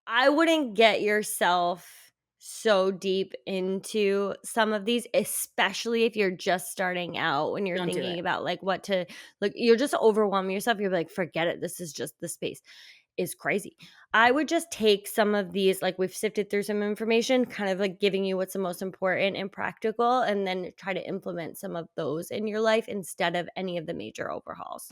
I wouldn't get yourself so deep into some of these, especially if you're just starting out when you're Don't do thinking it. about like what to like you're just overwhelming yourself. You're like, forget it. This is just the space is crazy. I would just take some of these, like we've sifted through some information, kind of like giving you what's the most important and practical, and then try to implement some of those in your life instead of any of the major overhauls.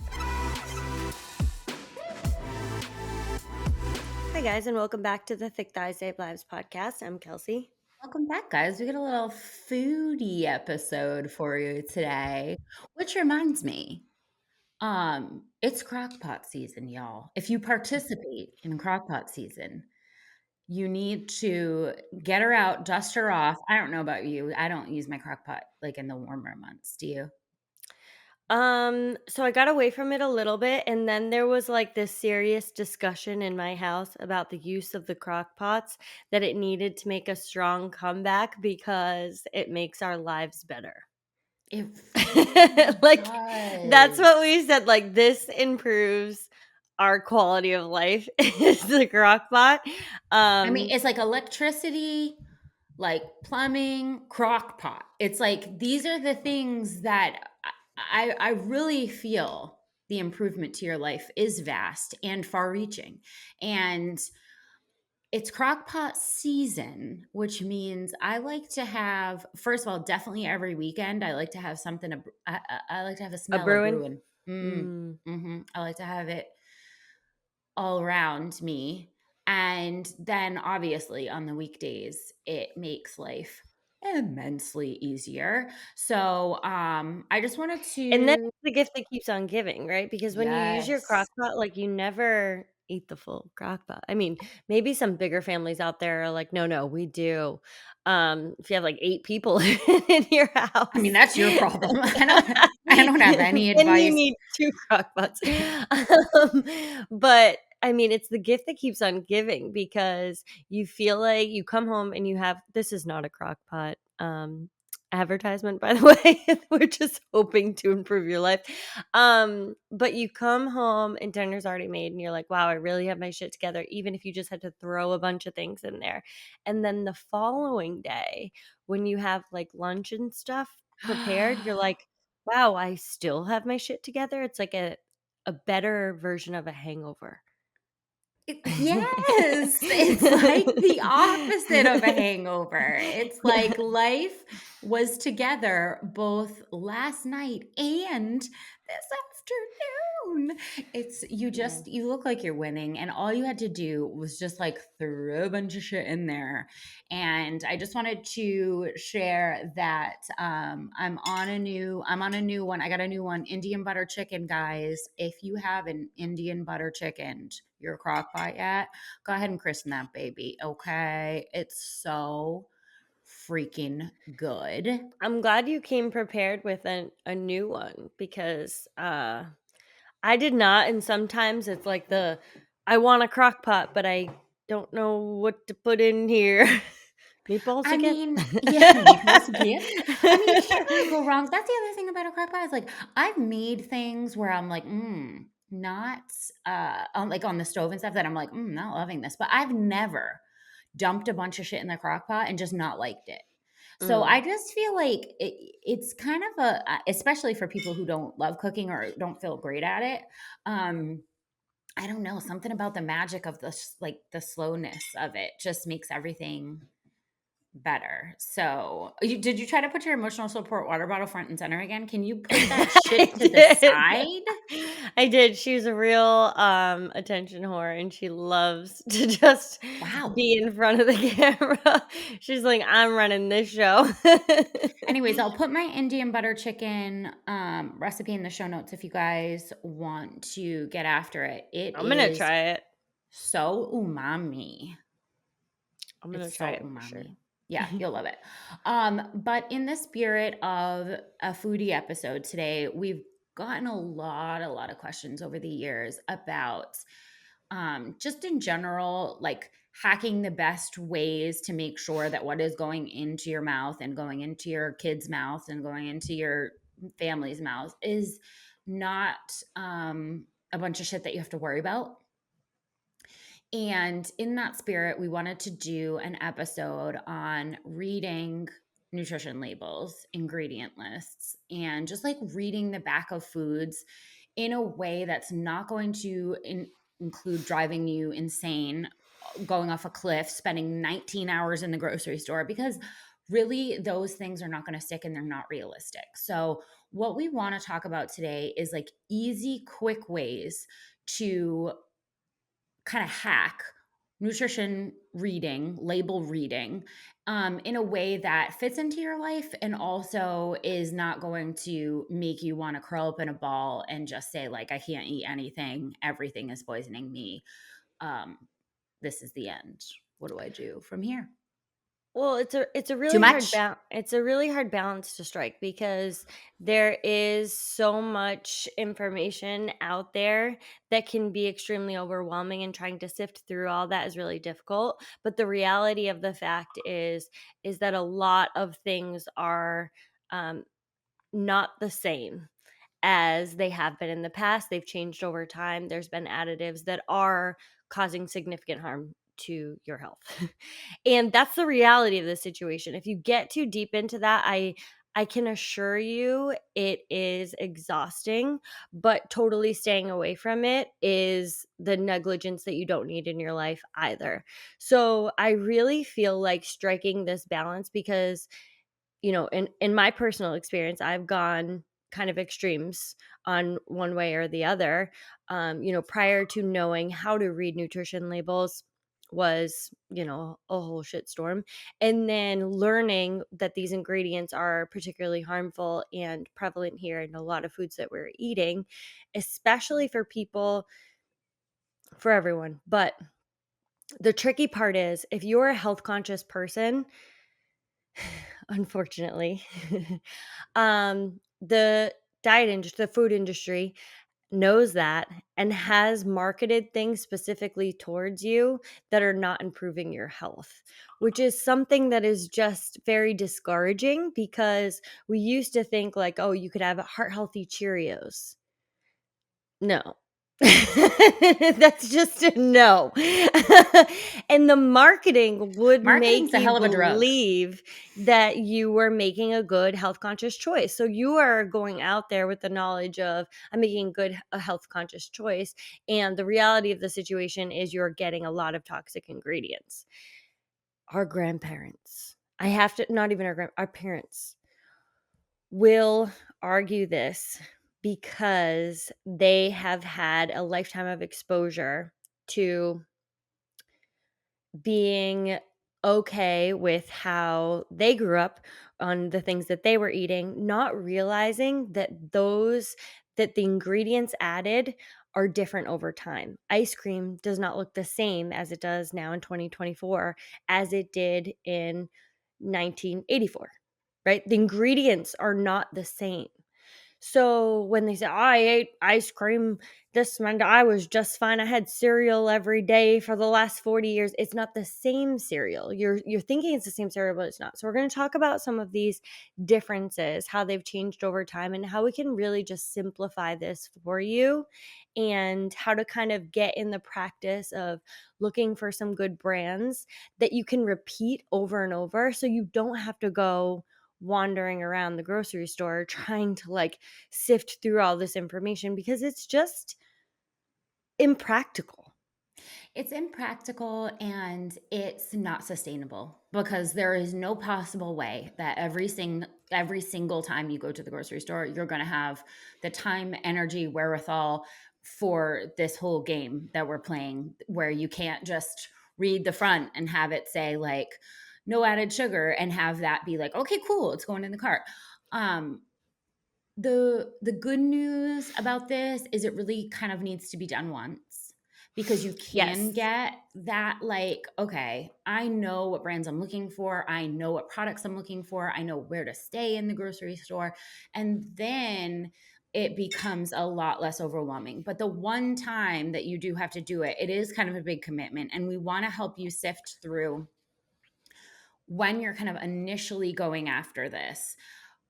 Hi, guys, and welcome back to the Thick Thighs Save Lives podcast. I'm Kelsey. Welcome back, guys. We got a little foodie episode for you today, which reminds me, it's crockpot season, y'all. If you participate in crockpot season, you need to get her out, dust her off. I don't know about you. I don't use my crockpot like in the warmer months. Do you? So I got away from it a little bit, and then there was like this serious discussion in my house about the use of the crock pots, that it needed to make a strong comeback because it makes our lives better. It freaking Like, that's does. what we said. Like, this improves our quality of life is the crock pot. I mean, Um, it's like electricity, like plumbing, crock pot. It's like these are the things that I really feel the improvement to your life is vast and far reaching. And it's crock pot season, which means I like to have, first of all, definitely every weekend, I like to have something, I like to have a a smell of brewing. brewing. Mm. I like to have it all around me. And then obviously on the weekdays, it makes life immensely easier. So I just wanted And that's to, the gift that keeps on giving, right? Because when you use your crock yes. pot, like, you never eat the full crock pot. I mean, maybe some bigger families out there are like, "No, no, we do." If you have, like, 8 people in your I mean, house, that's your problem. I don't have any then you advice. need 2 crock pots. But, I mean, it's the gift that keeps on giving because you feel like you come home and you have this is not a crock pot, advertisement, by the way. We're just hoping to improve your life. But you come home and dinner's already made and you're like, wow, I really have my shit together, even if you just had to throw a bunch of things in there. And then the following day, when you have like lunch and stuff prepared, you're like, wow, I still have my shit together. It's like a better version of a hangover. Yes, it's like the opposite of a hangover. It's like life was together both last night and this afternoon. It's Yeah. you look like you're winning, and all you had to do was just like throw a bunch of shit in there. And I just wanted to share that I'm on a new one. I got a new one, Indian butter chicken, guys. If you have an Indian butter chicken, your crock pot yet, go ahead and christen that baby. Okay. It's so freaking good. I'm glad you came prepared with a new one because I did not, and sometimes it's like I want a crock pot, but I don't know what to put in here. Meatballs I again? mean, yeah, meatballs again. I mean, you can't really go wrong. That's the other thing about a crock pot is like I've made things where I'm like, not like on the stove and stuff that I'm like, not loving this. But I've never dumped a bunch of shit in the crock pot and just not liked it. So Mm. I just feel like it's kind of especially for people who don't love cooking or don't feel great at it. Um, I don't know, something about the magic of like the slowness of it just makes everything better. So, did you try to put your emotional support water bottle front and center again? Can you put that I shit to the did. side? I did. She's a real attention whore and she loves to just Wow. be in front of the camera. She's like, I'm running this show. Anyways, I'll put my Indian butter chicken recipe in the show notes if you guys want to get after it. It I'm gonna is try it. so umami. I'm gonna It's try so it for sure. umami. Yeah, you'll love it. But in the spirit of a foodie episode today, we've gotten a lot of questions over the years about just in general, like hacking the best ways to make sure that what is going into your mouth and going into your kid's mouth and going into your family's mouth is not a bunch of shit that you have to worry about. And in that spirit, we wanted to do an episode on reading nutrition labels, ingredient lists, and just like reading the back of foods in a way that's not going to include driving you insane, going off a cliff, spending 19 hours in the grocery store, because really those things are not going to stick and they're not realistic. So, what we want to talk about today is like easy, quick ways to kind of hack nutrition reading, label reading, in a way that fits into your life and also is not going to make you want to curl up in a ball and just say, like, I can't eat anything. Everything is poisoning me. Um, this is the end. What do I do from here? Well, Too much? it's a really hard balance to strike because there is so much information out there that can be extremely overwhelming, and trying to sift through all that is really difficult. But the reality of the fact is that a lot of things are um, not the same as they have been in the past. They've changed over time. There's been additives that are causing significant harm to your health. And that's the reality of the situation. If you get too deep into that, I can assure you it is exhausting, but totally staying away from it is the negligence that you don't need in your life either. So I really feel like striking this balance because, in my personal experience, I've gone kind of extremes on one way or the other. Prior to knowing how to read nutrition labels was, a whole shitstorm. And then learning that these ingredients are particularly harmful and prevalent here in a lot of foods that we're eating, especially for people, for everyone. But the tricky part is if you're a health conscious person, unfortunately, the the food industry knows that and has marketed things specifically towards you that are not improving your health, which is something that is just very discouraging because we used to think like, oh, you could have heart healthy Cheerios. No. That's just a no. And the marketing would make Marketing's a you hell of a drug. believe that you were making a good health conscious choice. So you are going out there with the knowledge of, I'm making a health conscious choice, and the reality of the situation is you're getting a lot of toxic ingredients. Our grandparents, I have to, not even our parents will argue this because they have had a lifetime of exposure to being okay with how they grew up on the things that they were eating, not realizing that the ingredients added are different over time. Ice cream does not look the same as it does now in 2024 as it did in 1984, right? The ingredients are not the same. So when they say, I ate ice cream this month, I was just fine. I had cereal every day for the last 40 years. It's not the same cereal. You're thinking it's the same cereal, but it's not. So we're going to talk about some of these differences, how they've changed over time, and how we can really just simplify this for you, and how to kind of get in the practice of looking for some good brands that you can repeat over and over so you don't have to go wandering around the grocery store trying to like sift through all this information because it's just impractical. It's impractical and it's not sustainable because there is no possible way that every single time you go to the grocery store you're going to have the time, energy, wherewithal for this whole game that we're playing, where you can't just read the front and have it say like no added sugar and have that be like, okay, cool, it's going in the cart. um the good news about this is it really kind of needs to be done once, because you can Yes. get that, like, okay, I know what brands I'm looking for, I know what products I'm looking for, I know where to stay in the grocery store, and then it becomes a lot less overwhelming. But the one time that you do have to do it, it is kind of a big commitment, and we want to help you sift through when you're kind of initially going after this.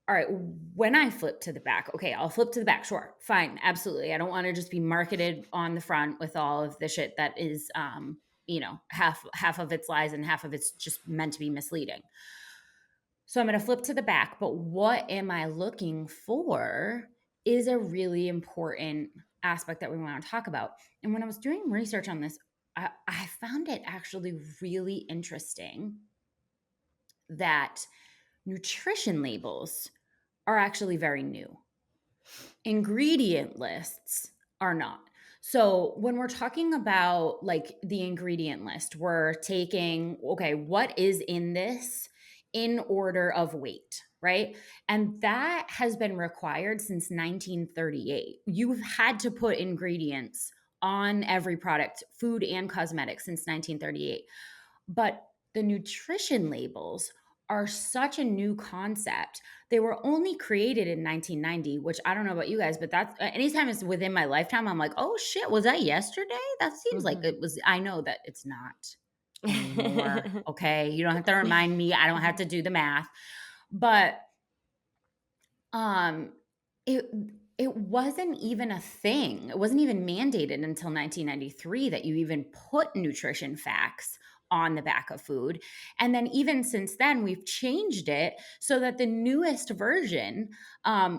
All right, when I flip to the back, okay, I'll flip to the back. Sure, fine, absolutely. I don't want to just be marketed on the front with all of the shit that is half of it's lies and half of it's just meant to be misleading. So I'm going to flip to the back, but what am I looking for is a really important aspect that we want to talk about. And when I was doing research on this, I found it actually really interesting that nutrition labels are actually very new. Ingredient lists are not. So when we're talking about like the ingredient list, we're taking, okay, what is in this in order of weight, right? And that has been required since 1938. You've had to put ingredients on every product, food and cosmetics, since 1938. But the nutrition labels are such a new concept. They were only created in 1990, which I don't know about you guys, but that's anytime it's within my lifetime, I'm like, oh shit, was that yesterday? That seems like Mhm. it was. I know that it's not anymore. Okay. You don't have to remind me. I don't have to do the math. But um it it wasn't even a thing. It wasn't even mandated until 1993 that you even put nutrition facts on the back of food. And then even since then, we've changed it so that the newest version,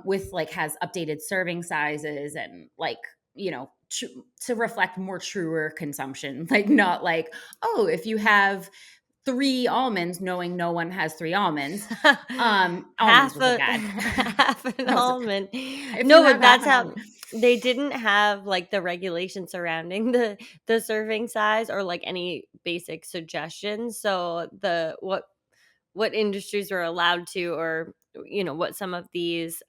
with like, has updated serving sizes and like, to reflect more truer consumption. Like, not like, oh, if you have 3 almonds, knowing no one has 3 almonds. Almonds Half was a a bad. half an That was a, almond. if you No, have but half that's an how almond. they didn't have, like, the regulation surrounding the serving size or, like, any basic suggestions, so the what industries were allowed to, or what some of these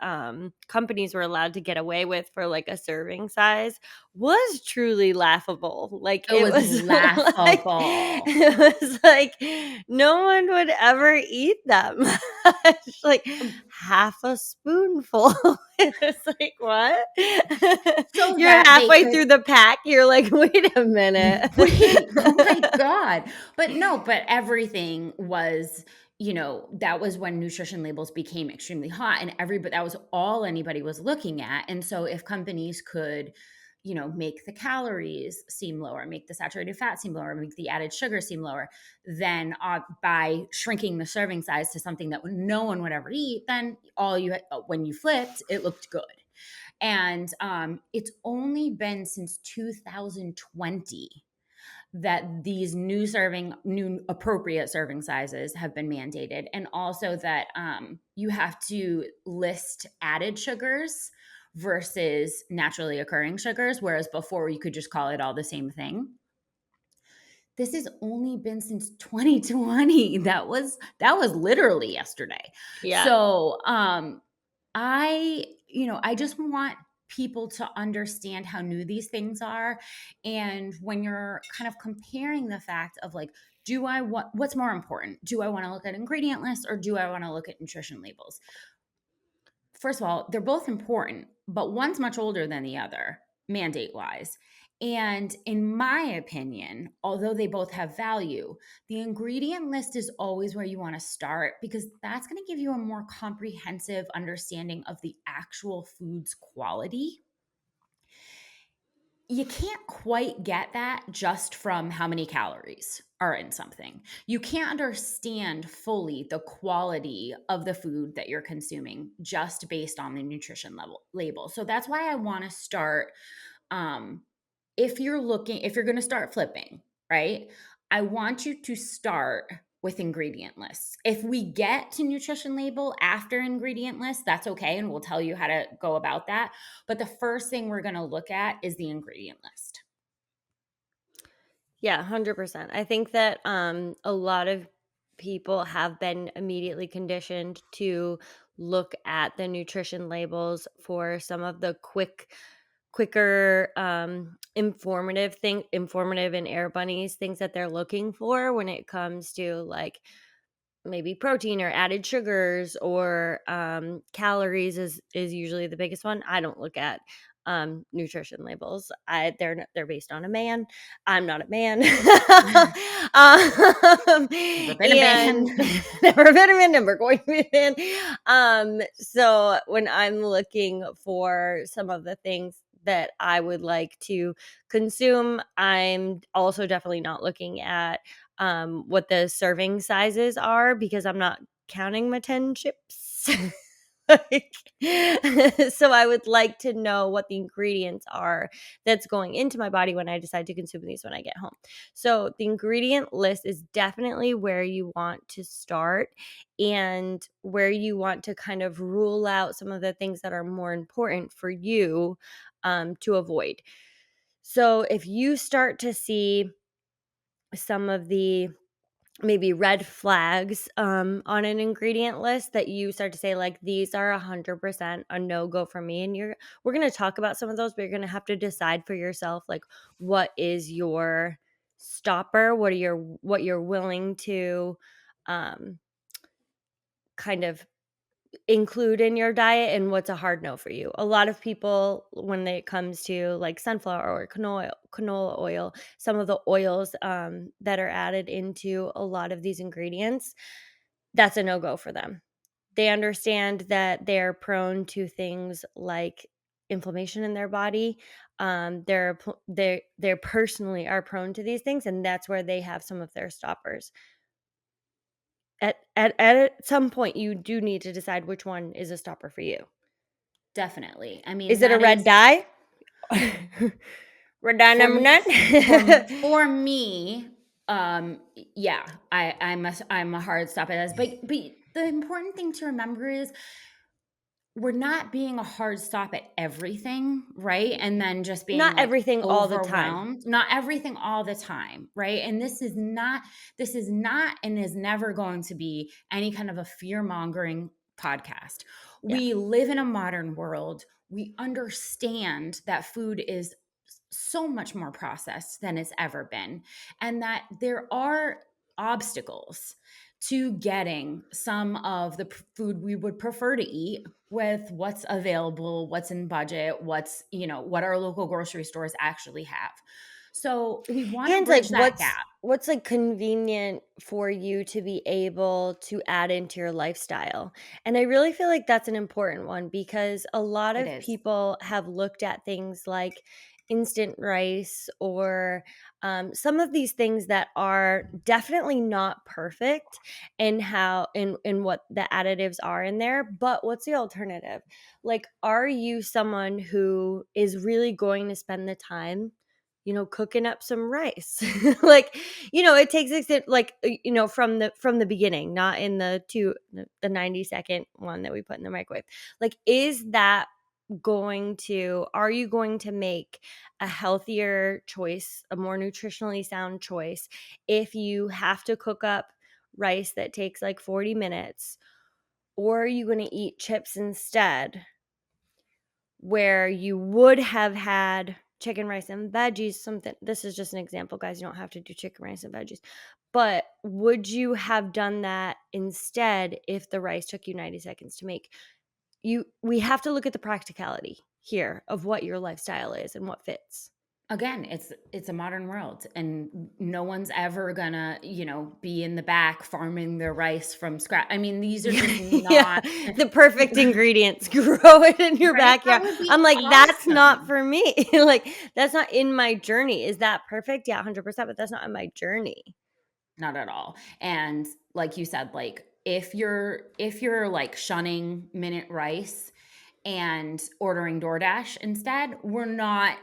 companies were allowed to get away with for like a serving size was truly laughable. Like It it was was like laughable. it was like no one would ever eat that much. Like half a spoonful. It's like what? So You're that they halfway could through the pack, you're like wait a minute. wait, oh my God. But no, but everything was, that was when nutrition labels became extremely hot, and everybody, that was all anybody was looking at. And so if companies could, make the calories seem lower, make the saturated fat seem lower, make the added sugar seem lower, then by shrinking the serving size to something that no one would ever eat, then when you flipped, it looked good. And it's only been since 2020 that these new appropriate serving sizes have been mandated, and also that you have to list added sugars versus naturally occurring sugars, whereas before you could just call it all the same thing. This has only been since 2020. That was literally yesterday. Yeah. So I just want people to understand how new these things are. And when you're kind of comparing the fact of like, what's more important? Do I want to look at ingredient lists or do I want to look at nutrition labels? First of all, they're both important, but one's much older than the other, mandate wise. And in my opinion, although they both have value, the ingredient list is always where you want to start, because that's going to give you a more comprehensive understanding of the actual food's quality. You can't quite get that just from how many calories are in something. You can't understand fully the quality of the food that you're consuming just based on the nutrition label. So that's why I want to start, um if you're going to start flipping, right? I want you to start with ingredient lists. If we get to nutrition label after ingredient list, that's okay, and we'll tell you how to go about that. But the first thing we're going to look at is the ingredient list. Yeah, 100%. I think that a lot of people have been immediately conditioned to look at the nutrition labels for some of the quicker informative and air bunnies things that they're looking for when it comes to like maybe protein or added sugars or calories is usually the biggest one. I don't look at nutrition labels. They're based on a man. I'm not a man. Never been a And band. never been a man, never going to be a man. So when I'm looking for some of the things that I would like to consume. I'm also definitely not looking at what the serving sizes are because I'm not counting my 10 chips. Like, so I would like to know what the ingredients are that's going into my body when I decide to consume these when I get home. So the ingredient list is definitely where you want to start and where you want to kind of rule out some of the things that are more important for you to avoid. So if you start to see some of the maybe red flags on an ingredient list that you start to say like these are 100% a no-go for me, and we're going to talk about some of those, but you're going to have to decide for yourself like what is your stopper, what you're willing to um, kind of include in your diet, and what's a hard no for you. A lot of people, when it comes to like sunflower or canola oil, some of the oils that are added into a lot of these ingredients, that's a no-go for them. They understand that they're prone to things like inflammation in their body. They're personally are prone to these things, and that's where they have some of their stoppers. At some point, you do need to decide which one is a stopper for you. Definitely. I mean, Is it a that red is dye? Red dye for number me, none? for me, yeah, I'm a hard stop at this. But the important thing to remember is we're not being a hard stop at everything, right? And then just being Not like everything all the time. overwhelmed. Not everything all the time, right? And this is not and is never going to be any kind of a fear-mongering podcast. Yeah. We live in a modern world. We understand that food is so much more processed than it's ever been, and that there are obstacles to getting some of the food we would prefer to eat with what's available, what's in budget, what our local grocery stores actually have. So we want to And like bridge that gap. what's like convenient for you to be able to add into your lifestyle. And I really feel like that's an important one because a lot It of is. people have looked at things like instant rice or some of these things that are definitely not perfect in how in what the additives are in there, but what's the alternative? Like, are you someone who is really going to spend the time cooking up some rice? Like, it takes like, from the beginning, not in the 90-second one that we put in the microwave. Like, are you going to make a healthier choice, a more nutritionally sound choice if you have to cook up rice that takes like 40 minutes, or are you going to eat chips instead where you would have had chicken, rice, and veggies? Something, this is just an example, guys. You don't have to do chicken, rice, and veggies. But would you have done that instead if the rice took you 90 seconds to make? We have to look at the practicality here of what your lifestyle is and what fits. Again, it's a modern world, and no one's ever gonna, be in the back farming their rice from scratch. I mean, these are just Yeah, not the perfect ingredients, grow it in your right. That backyard. would be I'm like, that's not awesome. for me. Like, that's not in my journey. Is that perfect? Yeah, 100%, but that's not in my journey. Not at all. And like you said, like if you're like shunning minute rice and ordering DoorDash instead, we're not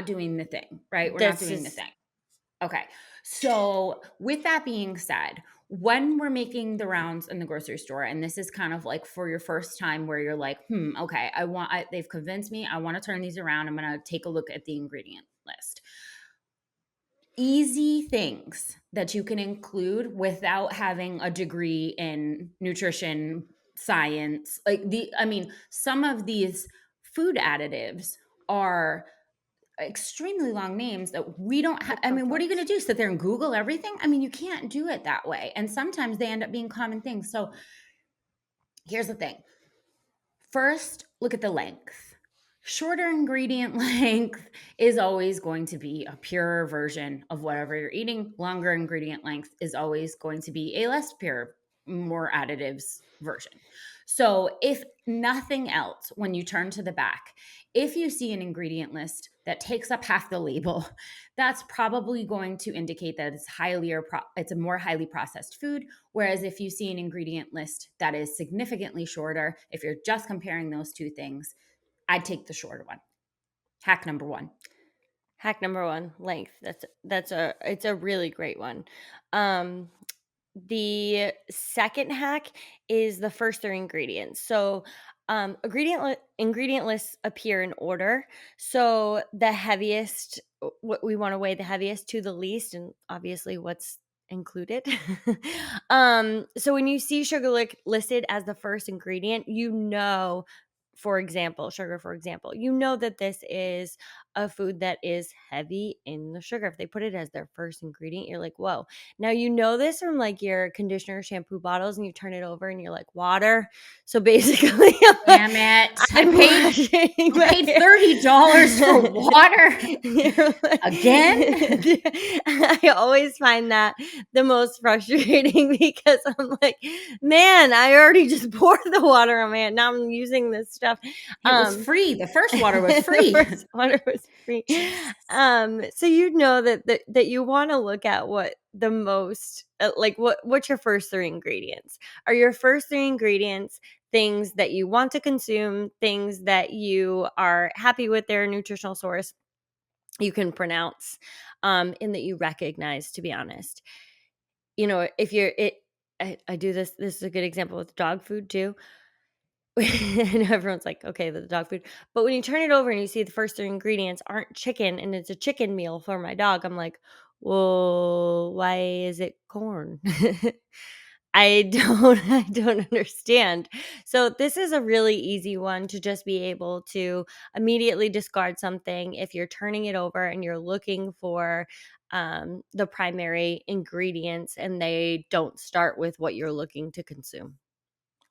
doing the thing, right? We're not This doing the is thing. Okay. So, with that being said, when we're making the rounds in the grocery store, and this is kind of like for your first time where you're like, okay, they've convinced me, I want to turn these around. I'm going to take a look at the ingredient list. Easy things that you can include without having a degree in nutrition science. I mean, some of these food additives are extremely long names that we don't have. they're I mean, what are you going complex. to do? Sit there and Google everything? I mean, you can't do it that way. And sometimes they end up being common things. So here's the thing. First, look at the length. Shorter ingredient length is always going to be a purer version of whatever you're eating. Longer ingredient length is always going to be a less pure more additives version. So, if nothing else, when you turn to the back, if you see an ingredient list that takes up half the label, that's probably going to indicate that it's a more highly processed food. Whereas if you see an ingredient list that is significantly shorter, if you're just comparing those two things, I'd take the shorter one. Hack number one. Hack number one, length. It's a really great one. Um, the second hack is the first three ingredients. So, ingredient lists appear in order. So the heaviest, what we want to weigh the heaviest to the least, and obviously what's included. So when you see sugar listed as the first ingredient, you know, for example, sugar, for example, you know that this is a food that is heavy in the sugar. If they put it as their first ingredient, you're like, whoa. Now, you know this from like your conditioner shampoo bottles, and you turn it over and you're like, water. So basically, Damn it. I I'm paid washing I my paid hair. $30 for water You're again? I always find that the most frustrating because I'm like, man, I already just poured the water on my hand. Now I'm using this stuff. It was Um, free. The first water was the free. first water was free. Jesus. So you know that you want to look at what the most like what's your first three ingredients? Are your first three ingredients things that you want to consume, things that you are happy with their nutritional source, you can pronounce, and that you recognize, to be honest. You know, if you're it I do this is a good example with dog food too. I know everyone's like, okay, the dog food. But when you turn it over and you see the first three ingredients aren't chicken and it's a chicken meal for my dog, I'm like, well, why is it corn? I don't understand. So this is a really easy one to just be able to immediately discard something if you're turning it over and you're looking for the primary ingredients and they don't start with what you're looking to consume.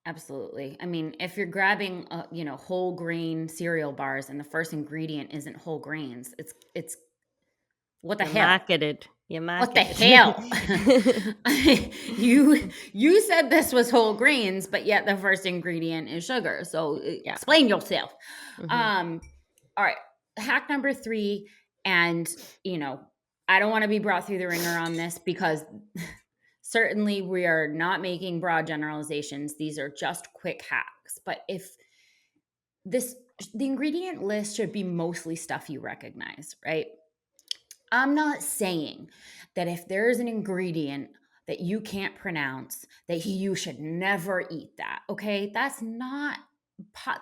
Absolutely. I mean, if you're grabbing, whole grain cereal bars and the first ingredient isn't whole grains, it's what the You hell? marketed. You What the marketed. hell? You said this was whole grains, but yet the first ingredient is sugar. So Yeah. explain yourself. Mhm. Um, all right. Hack number three, and you know, I don't want to be brought through the ringer on this because certainly we are not making broad generalizations. These are just quick hacks. But if this the ingredient list should be mostly stuff you recognize, right? I'm not saying that if there's an ingredient that you can't pronounce, that you should never eat that. Okay. That's not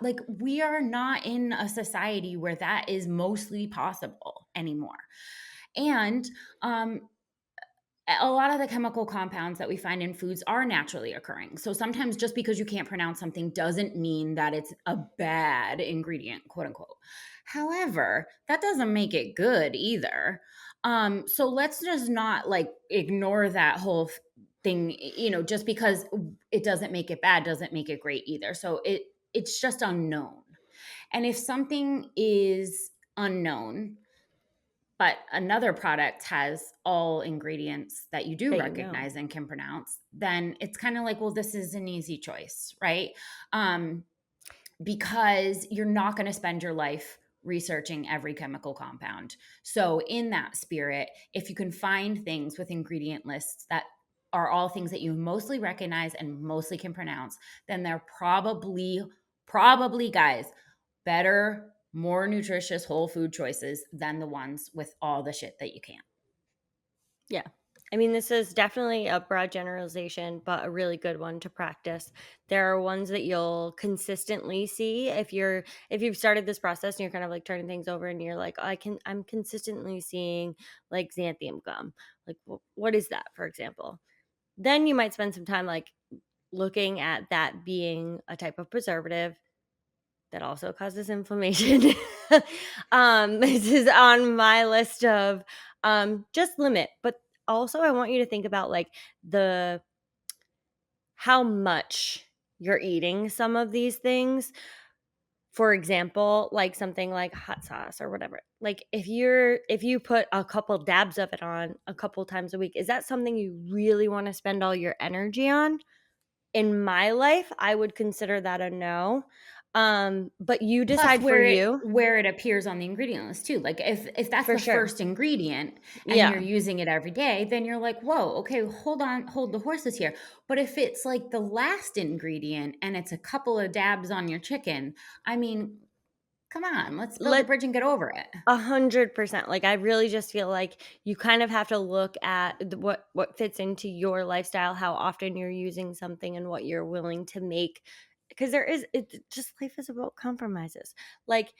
like we are not in a society where that is mostly possible anymore. And a lot of the chemical compounds that we find in foods are naturally occurring. So sometimes just because you can't pronounce something doesn't mean that it's a bad ingredient, quote unquote. However, that doesn't make it good either. So let's just not like ignore that whole thing, just because it doesn't make it bad doesn't make it great either. So it's just unknown. And if something is unknown, but another product has all ingredients that you do That you know. recognize and can pronounce, then it's kind of like, well, this is an easy choice, right? Because you're not going to spend your life researching every chemical compound. So, in that spirit, if you can find things with ingredient lists that are all things that you mostly recognize and mostly can pronounce, then they're probably, guys, better, more nutritious whole food choices than the ones with all the shit that you can't. Yeah. I mean, this is definitely a broad generalization, but a really good one to practice. There are ones that you'll consistently see if you've started this process and you're kind of like turning things over and you're like, I'm consistently seeing like xanthium gum. Like, what is that, for example? Then you might spend some time like looking at that being a type of preservative that also causes inflammation. This is on my list of just limit, but also I want you to think about like the how much you're eating some of these things. For example, like something like hot sauce or whatever. Like if you put a couple dabs of it on a couple times a week, is that something you really want to spend all your energy on? In my life, I would consider that a no. But you Plus decide for you, where it appears on the ingredient list too. Like if that's for the sure. first ingredient and you're Yeah. using it every day, then you're like, "Whoa, okay, hold on, hold the horses here." But if it's like the last ingredient and it's a couple of dabs on your chicken, I mean, come on, let's build a Let bridge and get over it. 100%. Like, I really just feel like you kind of have to look at what fits into your lifestyle, how often you're using something, and what you're willing to make. Because just life is about compromises. Like,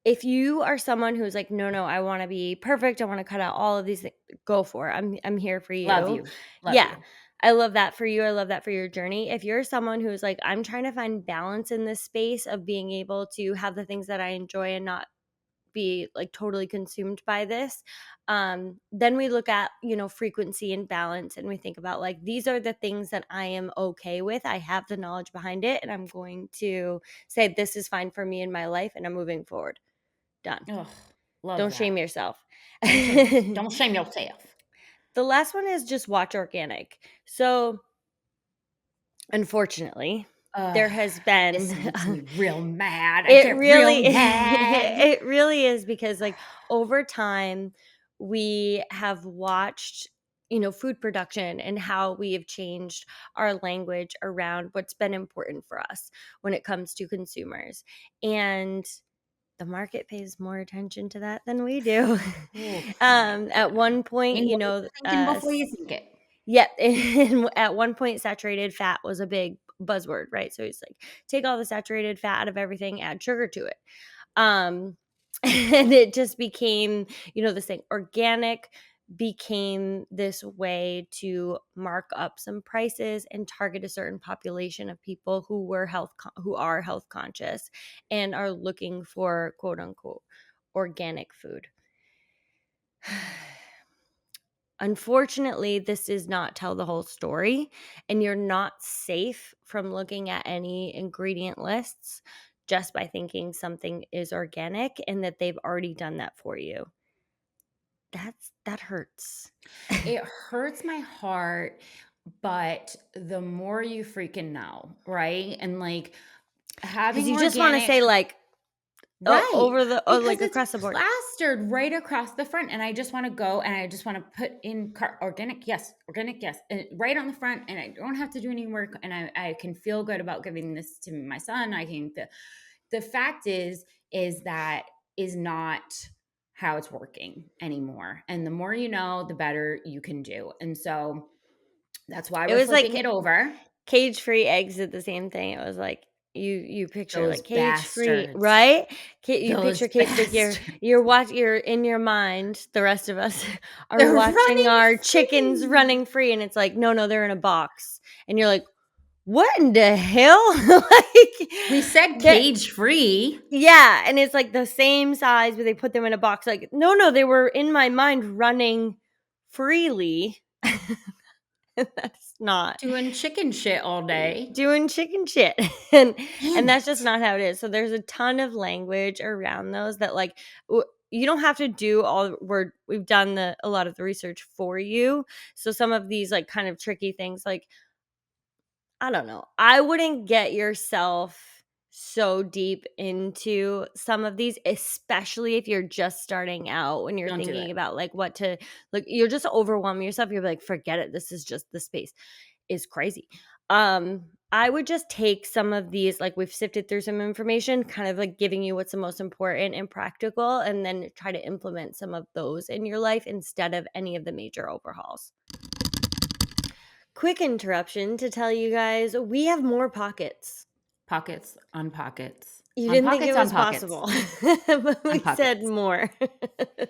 if you are someone who's like, no, no, I want to be perfect, I want to cut out all of these things, go for it. I'm here for Love you. you. Love Yeah. you. I love that for you. I love that for your journey. If you're someone who's like, I'm trying to find balance in this space of being able to have the things that I enjoy and not be like totally consumed by this, then we look at, frequency and balance, and we think about like, these are the things that I am okay with. I have the knowledge behind it, and I'm going to say this is fine for me in my life, and I'm moving forward. Done. Ugh, love Don't that. shame yourself. Don't shame yourself. The last one is just watch organic. So, unfortunately, Ugh, there has this been makes me real mad. I it get real really mad. it really is, because like over time we have watched, food production and how we have changed our language around what's been important for us when it comes to consumers. And the market pays more attention to that than we do. Oh my At goodness. one point, Ain't what you're thinking before you think it. yeah, and at one point, saturated fat was a big buzzword, right? So he's like, take all the saturated fat out of everything, add sugar to it. Um, and it just became, this thing. Organic became this way to mark up some prices and target a certain population of people who are health conscious and are looking for quote unquote organic food. Unfortunately, this does not tell the whole story, and you're not safe from looking at any ingredient lists just by thinking something is organic and that they've already done that for you. That hurts. It hurts my heart, but the more you freaking know, right? And like Because having you just want to organic. say like, oh, Right, over the, oh, because like it's across the board. plastered right across the front, and I just wanna go and I just wanna put in organic, yes, and right on the front, and I don't have to do any work, and I can feel good about giving this to my son. I can the fact is that is not how it's working anymore, and the more you know, the better you can do, and so that's why It we're was flipping like it over. cage-free eggs did the same thing. It was like you picture Those like cage-free, bastards. right? You Those picture cage, like bastards. you're in your mind, the rest of us are They're watching running our chickens free. running free, and it's like, "No, no, they're in a box." And you're like, "What in the hell?" Like, We said that cage free. yeah, and it's like the same size, but they put them in a box. Like, no, no, they were in my mind running freely. That's not Doing chicken shit all day. doing chicken shit. and Damn and that's just it. not how it is. So there's a ton of language around those that like you don't have to do all we've done a lot of the research for you. So some of these like kind of tricky things, like, I don't know, I wouldn't get yourself so deep into some of these, especially if you're just starting out, when you're Don't do thinking it. about like what to, like, you're just overwhelming yourself. You're like, forget it, this is just the space is crazy. I would just take some of these, like, we've sifted through some information, kind of like giving you what's the most important and practical, and then try to implement some of those in your life instead of any of the major overhauls. Quick interruption to tell you guys we have more pockets. Pockets on pockets. You On didn't think it pockets on was pockets possible, but on we said pockets. more.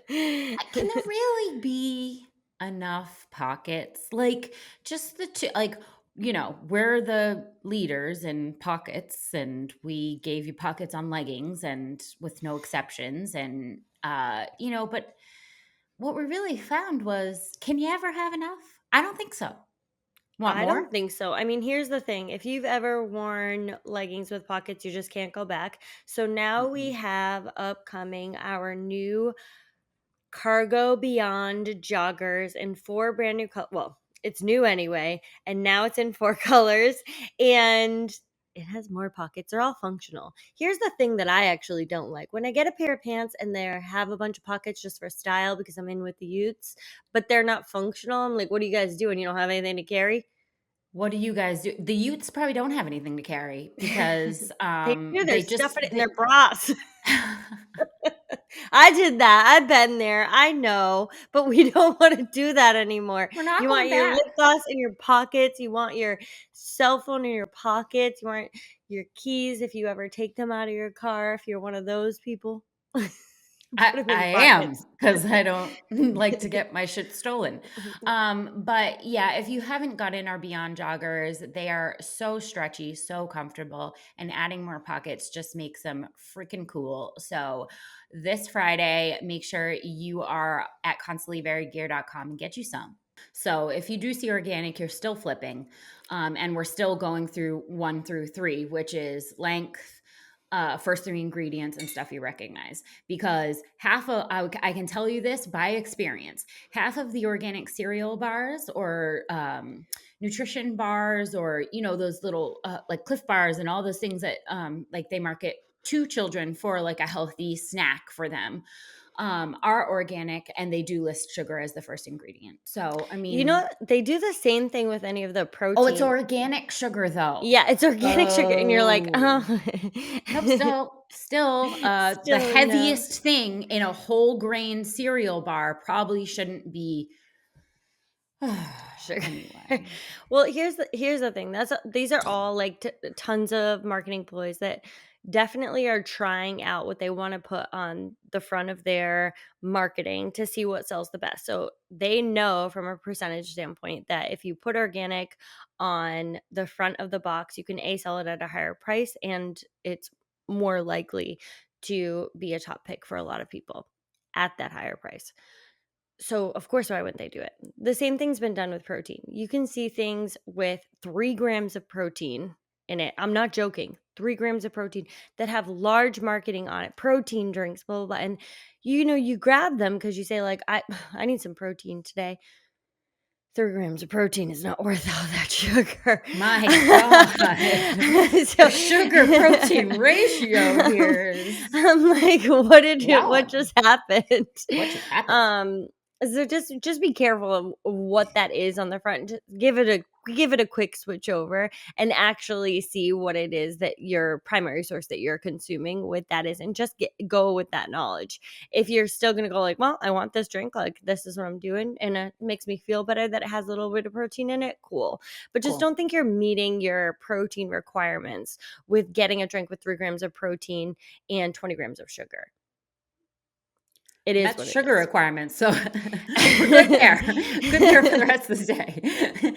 Can there really be enough pockets? Like just the two, like, we're the leaders in pockets, and we gave you pockets on leggings and with no exceptions. And, but what we really found was, can you ever have enough? I don't think so. Want I more? don't think so. I mean, here's the thing. If you've ever worn leggings with pockets, you just can't go back. So now we Mm-mm. have upcoming our new Cargo Beyond joggers in 4 brand new colors. Well, it's new anyway, and now it's in 4 colors, and it has more pockets. They're all functional. Here's the thing that I actually don't like. When I get a pair of pants and they have a bunch of pockets just for style because I'm in with the Utes, but they're not functional, I'm like, "What are you guys doing? You don't have anything to carry?" What do you guys do? The Utes probably don't have anything to carry because, They do, they're they stuffing just it in their they bras. I did that. I've been there. I know, but we don't want to do that anymore. We're not You going want your back. lip gloss in your pockets. You want your cell phone in your pockets. You want your keys if you ever take them out of your car. If you're one of those people, put them I in am pockets. because I don't like to get my shit stolen. But yeah, if you haven't gotten our Beyond joggers, they are so stretchy, so comfortable, and adding more pockets just makes them freaking cool. So this Friday, make sure you are at constantlyverygear.com and get you some. So if you do see organic, you're still flipping. And we're still going through 1 through 3, which is length, first 3 ingredients, and stuff you recognize. Because I can tell you this by experience, half of the organic cereal bars or nutrition bars, or those little like Cliff bars and all those things that like they market to children for like a healthy snack for them, are organic, and they do list sugar as the first ingredient. So I You mean, know, they do the same thing with any of the oh, it's protein. organic sugar though. Yeah, it's organic sugar, and you're like, Oh. oh, Nope, still, the still no. heaviest thing in a whole grain cereal bar probably shouldn't be. Sugar. Anyway, Well, here's the thing. These are all like tons of marketing ploys that definitely are trying out what they want to put on the front of their marketing to see what sells the best. So they know from a percentage standpoint that if you put organic on the front of the box, you can sell it at a higher price, and it's more likely to be a top pick for a lot of people at that higher price. So, of course, why wouldn't they do it? The same thing's been done with protein. You can see things with 3 grams of protein in it. I'm not joking. 3 grams of protein that have large marketing on it, protein drinks, blah, blah, blah. And you grab them because you say, like, I need some protein today. 3 grams of protein is not worth all that sugar. my God, the So sugar protein ratio here is I'm like, what wowing. just happened? What just happened? Um, so just be careful of what that is on the front. Just give it a quick switch over and actually see what it is that your primary source that you're consuming with that is, and just go with that knowledge. If you're still gonna go like, well, I want this drink, like this is what I'm doing, and it makes me feel better that it has a little bit of protein in it, cool. But just Cool. don't think you're meeting your protein requirements with getting a drink with 3 grams of protein and 20 grams of sugar. It is Met what it sugar is. requirements, so we're good there. Good there for the rest of the day.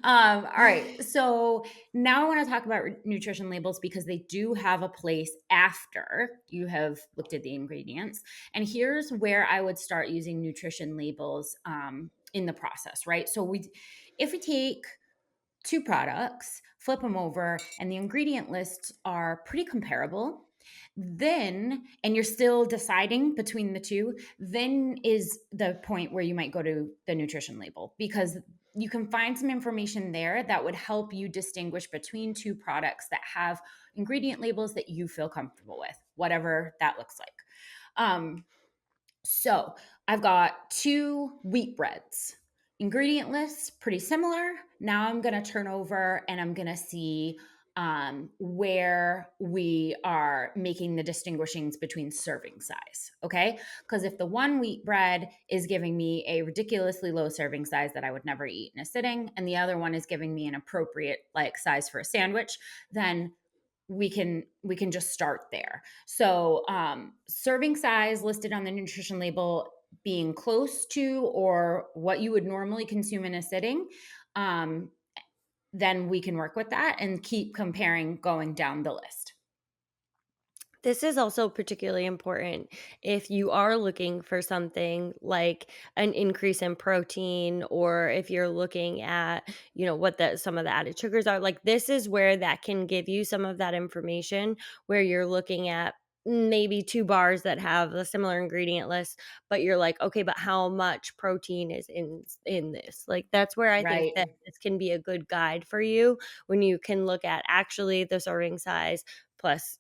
All right, so now I want to talk about nutrition labels because they do have a place after you have looked at the ingredients. And here's where I would start using nutrition labels in the process, right? So if we take 2 products, flip them over, and the ingredient lists are pretty comparable, then, and you're still deciding between the two, then is the point where you might go to the nutrition label, because you can find some information there that would help you distinguish between 2 products that have ingredient labels that you feel comfortable with, whatever that looks like. So I've got 2 wheat breads. Ingredient lists pretty similar. Now I'm going to turn over and I'm going to see where we are making the distinguishings between serving size. Okay. Because if the 1 wheat bread is giving me a ridiculously low serving size that I would never eat in a sitting, and the other one is giving me an appropriate like size for a sandwich, then we can just start there. So serving size listed on the nutrition label being close to or what you would normally consume in a sitting, um, then we can work with that and keep comparing going down the list. This is also particularly important if you are looking for something like an increase in protein, or if you're looking at, what some of the added sugars are. Like, this is where that can give you some of that information, where you're looking at maybe 2 bars that have a similar ingredient list, but you're like, "Okay, but how much protein is in this?" Like, that's where I think that Right. this can be a good guide for you when you can look at actually the serving size plus,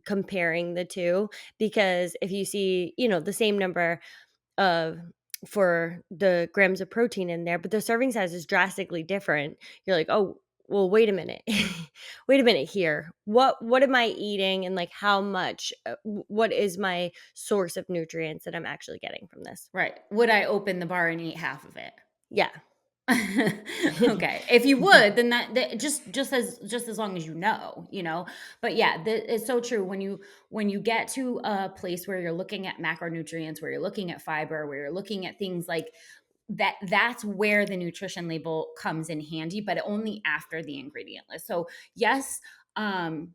comparing the 2, because if you see, the same number of for the grams of protein in there, but the serving size is drastically different. You're like, "Oh, well, wait a minute. Wait a minute here. What am I eating and like how much what is my source of nutrients that I'm actually getting from this?" Right. Would I open the bar and eat half of it? Yeah. Okay. If you would, then that just as long as you know. But yeah, it's so true when you get to a place where you're looking at macronutrients, where you're looking at fiber, where you're looking at things like that, that's where the nutrition label comes in handy, but only after the ingredient list. So, yes, um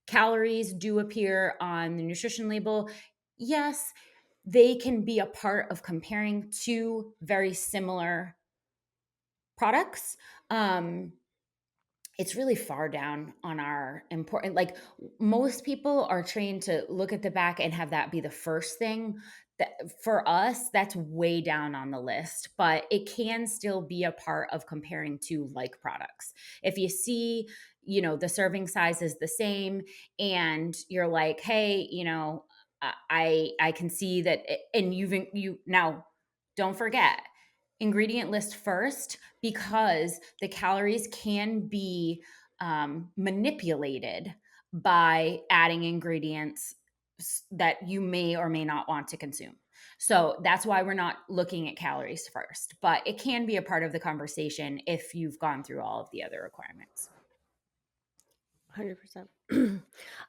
calories do appear on the nutrition label. Yes, they can be a part of comparing two very similar products. Um, it's really far down on our important, like, most people are trained to look at the back and have that be the first thing. That for us, that's way down on the list, but it can still be a part of comparing two like products. If you see, the serving size is the same and you're like, hey, I can see that and you now, don't forget, ingredient list first, because the calories can be manipulated by adding ingredients that you may or may not want to consume. So that's why we're not looking at calories first, but it can be a part of the conversation if you've gone through all of the other requirements. 100%.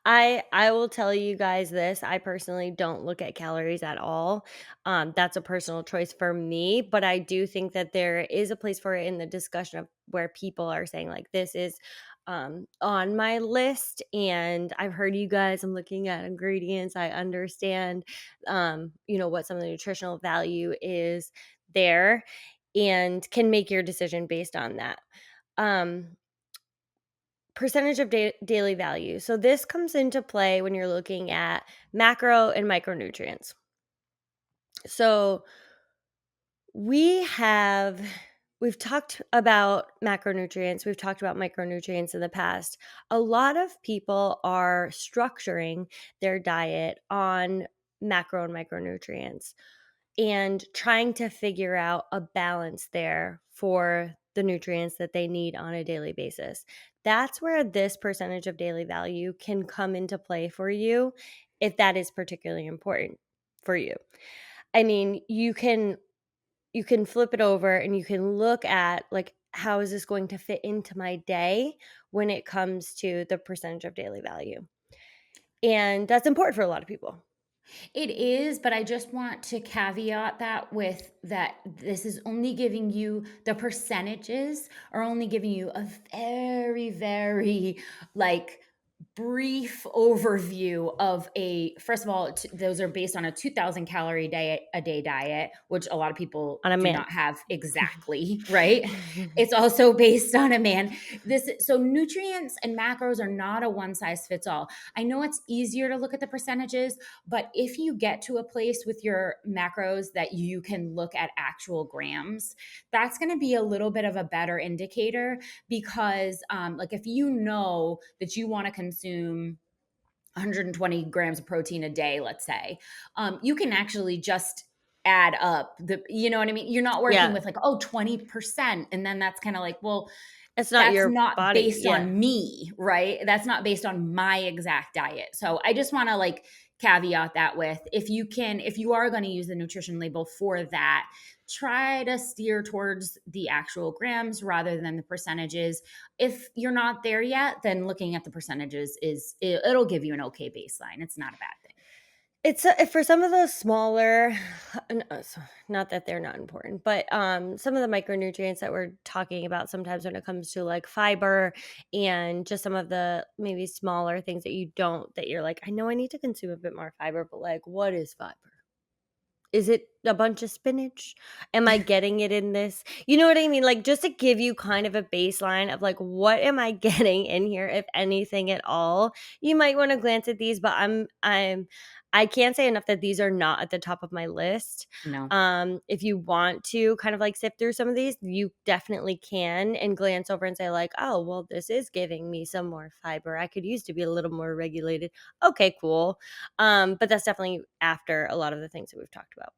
I will tell you guys this, I personally don't look at calories at all. That's a personal choice for me, but I do think that there is a place for it in the discussion of where people are saying like this is on my list, and I've heard you guys, I'm looking at ingredients, I understand what some of the nutritional value is there and can make your decision based on that. Um Percentage of daily value. So this comes into play when you're looking at macro and micronutrients. So we have we've talked about macronutrients, we've talked about micronutrients in the past. A lot of people are structuring their diet on macro and micronutrients and trying to figure out a balance there for the nutrients that they need on a daily basis. That's where this percentage of daily value can come into play for you if that is particularly important for you. I mean, you can flip it over and you can look at like how is this going to fit into my day when it comes to the percentage of daily value. And that's important for a lot of people. It is, but I just want to caveat that with that this is only giving you the percentages are only giving you a very, very like brief overview of a first of all, those are based on a 2,000 calorie diet a day diet, which a lot of people On a do man. not have exactly, right? It's also based on a man. This so nutrients and macros are not a one size fits all. I know it's easier to look at the percentages, but if you get to a place with your macros that you can look at actual grams, that's going to be a little bit of a better indicator because, like, if you know that you want to consume 120 grams of protein a day, let's say, you can actually just add up you know what I mean? You're not working Yeah. with like, oh, 20%. And then that's kind of like, well, It's not that's your not body. based Yeah. on me, right? That's not based on my exact diet. So I just want to like caveat that with if you are going to use the nutrition label for that, try to steer towards the actual grams rather than the percentages. If you're not there yet, then looking at the percentages it'll give you an okay baseline. It's not a bad thing. It's for some of those smaller, not that they're not important, but some of the micronutrients that we're talking about sometimes when it comes to like fiber and just some of the maybe smaller things that you're like, I know I need to consume a bit more fiber, but like, what is fiber? is it a bunch of spinach? Am I getting it in this? You know what I mean? Like, just to give you kind of a baseline of like, what am I getting in here, if anything at all? You might want to glance at these, but I can't say enough that these are not at the top of my list. No. If you want to kind of like sift through some of these, you definitely can and glance over and say like, oh, well, this is giving me some more fiber. I could use to be a little more regulated. Okay, cool. But that's definitely after a lot of the things that we've talked about.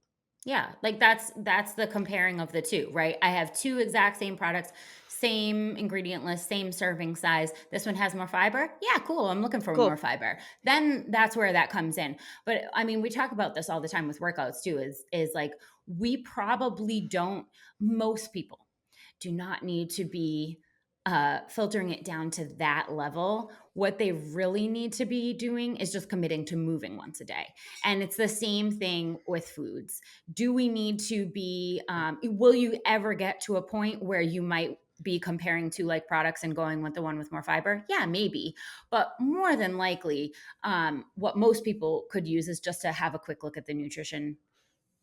Yeah, like that's the comparing of the two, right? I have two exact same products, same ingredient list, same serving size. This one has more fiber. Yeah, cool. I'm looking for more Cool. fiber. Then that's where that comes in. But I mean, we talk about this all the time with workouts too, is like we probably don't, most people do not need to be filtering it down to that level. What they really need to be doing is just committing to moving once a day. And it's the same thing with foods. Do we need to be, will you ever get to a point where you might be comparing two like products and going with the one with more fiber? Yeah, maybe. But more than likely, what most people could use is just to have a quick look at the nutrition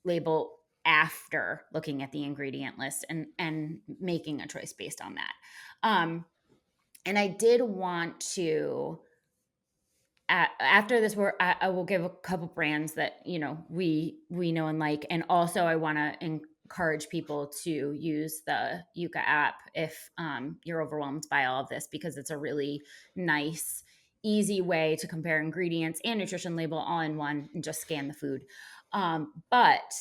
label after looking at the ingredient list and making a choice based on that. Um, and I did want to after this work, I will give a couple brands that we know and like, and also I want to encourage people to use the Yuka app if you're overwhelmed by all of this, because it's a really nice, easy way to compare ingredients and nutrition label all in one and just scan the food. But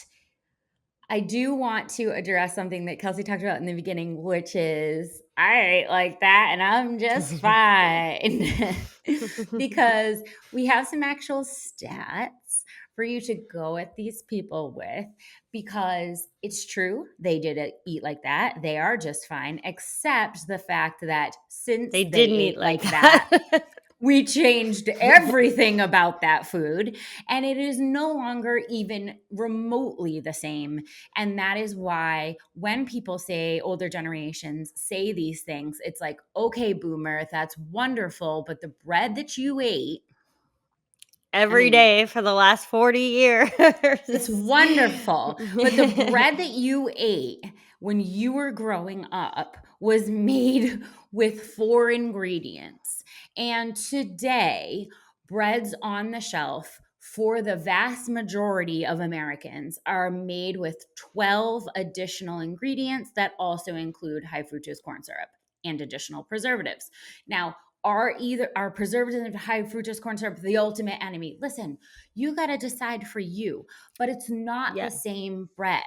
I do want to address something that Kelsey talked about in the beginning, which is I ate like that and I'm just fine. Because we have some actual stats for you to go at these people with, because it's true. They did eat like that. They are just fine, except the fact that since They they didn't eat ate like like that, that. we changed everything about that food, and it is no longer even remotely the same. And that is why when people say, older generations say these things, it's like, okay, boomer, that's wonderful, but the bread that you ate, I Every mean, day for the last 40 years. it's wonderful. But the bread that you ate when you were growing up was made with 4 ingredients. And today, breads on the shelf for the vast majority of Americans are made with 12 additional ingredients that also include high fructose corn syrup and additional preservatives. Now, are preservatives and high fructose corn syrup the ultimate enemy? Listen, you got to decide for you, but it's not the Yeah. same bread.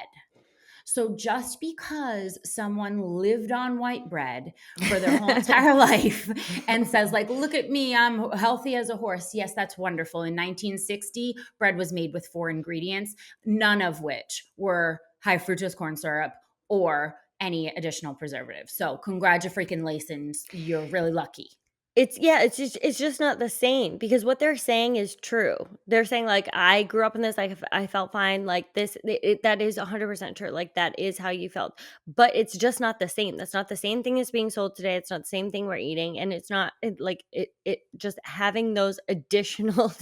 So just because someone lived on white bread for their whole entire life and says like, look at me, I'm healthy as a horse. Yes, that's wonderful. In 1960, bread was made with 4 ingredients, none of which were high fructose corn syrup or any additional preservatives. So congratulations, you're really lucky. It's just not the same, because what they're saying is true. They're saying like, I grew up in this, like I felt fine, like this that is 100% true. Like that is how you felt. But it's just not the same. That's not the same thing as being sold today. It's not the same thing we're eating, and it's not it just having those additional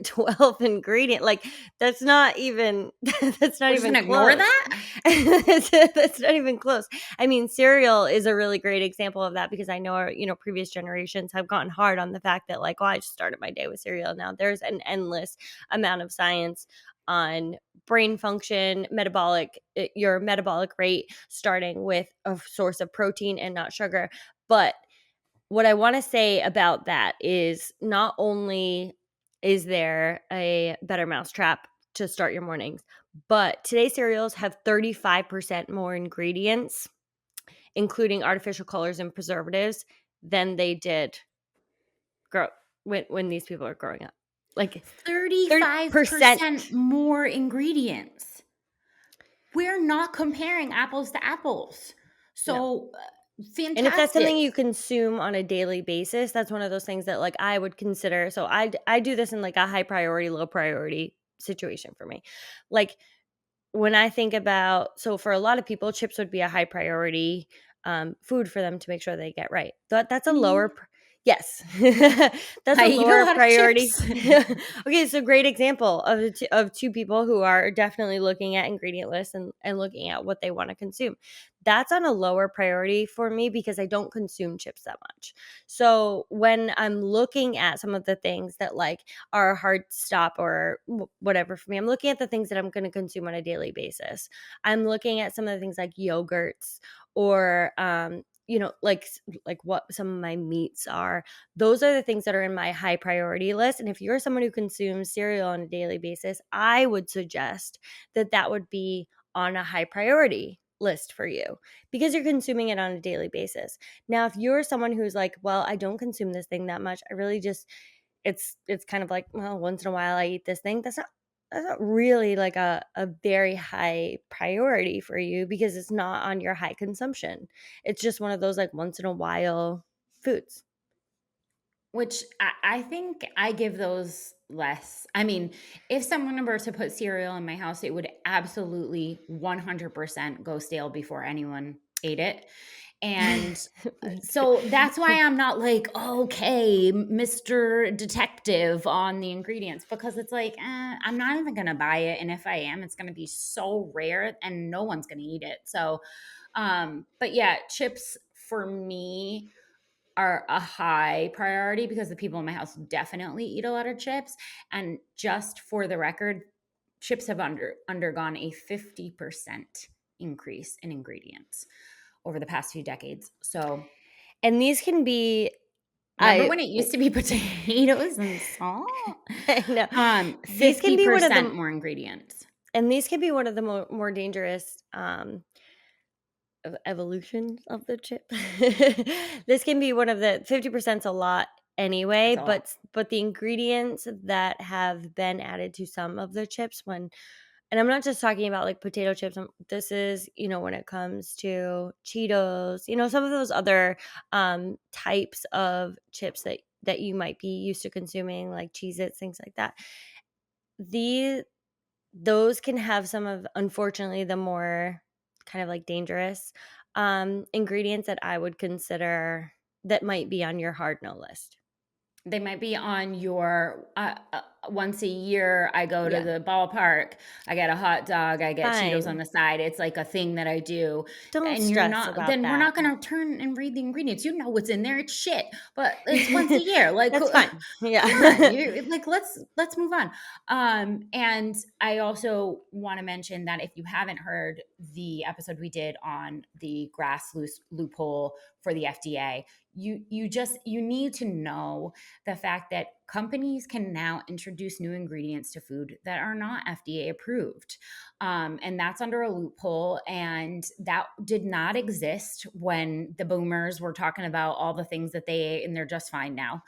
12 ingredient, like that's not even that's not We're just even gonna ignore close. that? That's not even close. I mean, cereal is a really great example of that, because I know our, previous generations have gotten hard on the fact that like, oh, I just started my day with cereal. Now there's an endless amount of science on brain function, your metabolic rate, starting with a source of protein and not sugar. But what I want to say about that is, not only is there a better mousetrap to start your mornings, but today's cereals have 35% more ingredients, including artificial colors and preservatives, than they did grow when these people are growing up. Like 35% 30%. more ingredients. We're not comparing apples to apples. No. So, And if that's something fantastic. you consume on a daily basis, that's one of those things that like I would consider. So I do this in like a high priority, low priority situation for me. Like, when I think about, so for a lot of people, chips would be a high priority food for them to make sure they get right. That's a Me? Yes. That's I a eat a lower lot of priority. chips. Okay, so great example of of 2 people who are definitely looking at ingredient lists and looking at what they wanna consume. That's on a lower priority for me because I don't consume chips that much. So, when I'm looking at some of the things that, like, are a hard stop or whatever for me, I'm looking at the things that I'm gonna consume on a daily basis. I'm looking at some of the things like yogurts or, like what some of my meats are. Those are the things that are in my high priority list. And if you're someone who consumes cereal on a daily basis, I would suggest that that would be on a high priority list for you because you're consuming it on a daily basis. Now, if you're someone who's like, well, I don't consume this thing that much, I really just it's kind of like, well, once in a while I eat this thing. That's not really like a very high priority for you because it's not on your high consumption. It's just one of those like once in a while foods. Which I think I give those less. I mean, if someone were to put cereal in my house, it would absolutely 100% go stale before anyone ate it. And That's good. so that's why I'm not like, okay, Mr. Detective on the ingredients, because it's like, I'm not even going to buy it. And if I am, it's going to be so rare and no one's going to eat it. So, but yeah, chips for me are a high priority because the people in my house definitely eat a lot of chips. And just for the record, chips have undergone a 50% increase in ingredients over the past few decades. So And these can be remember I when it used to be potatoes and salt? I know. These can be one of 50% the more ingredients. and these can be one of the more dangerous of evolution of the chip. This can be one of the 50% 's a lot anyway, That's a lot. but the ingredients that have been added to some of the chips when and I'm not just talking about like potato chips. This is, when it comes to Cheetos, some of those other types of chips that you might be used to consuming, like Cheez-Its, things like that. The those can have some of, unfortunately, the more kind of like dangerous ingredients that I would consider that might be on your hard no list. They might be on your once a year I go to Yeah, the ballpark, I get a hot dog, I get Cheetos on fine. the side. It's like a thing that I do. Don't And you're stress not about then we're that. not going to turn and read the ingredients. You know what's in there. It's shit. But it's once a year. Like That's fine. come on. Yeah. You like let's move on. And I also want to mention that if you haven't heard the episode we did on the grass loose loophole for the FDA, you need to know the fact that companies can now introduce new ingredients to food that are not FDA approved. And that's under a loophole. And that did not exist when the boomers were talking about all the things that they ate and they're just fine now.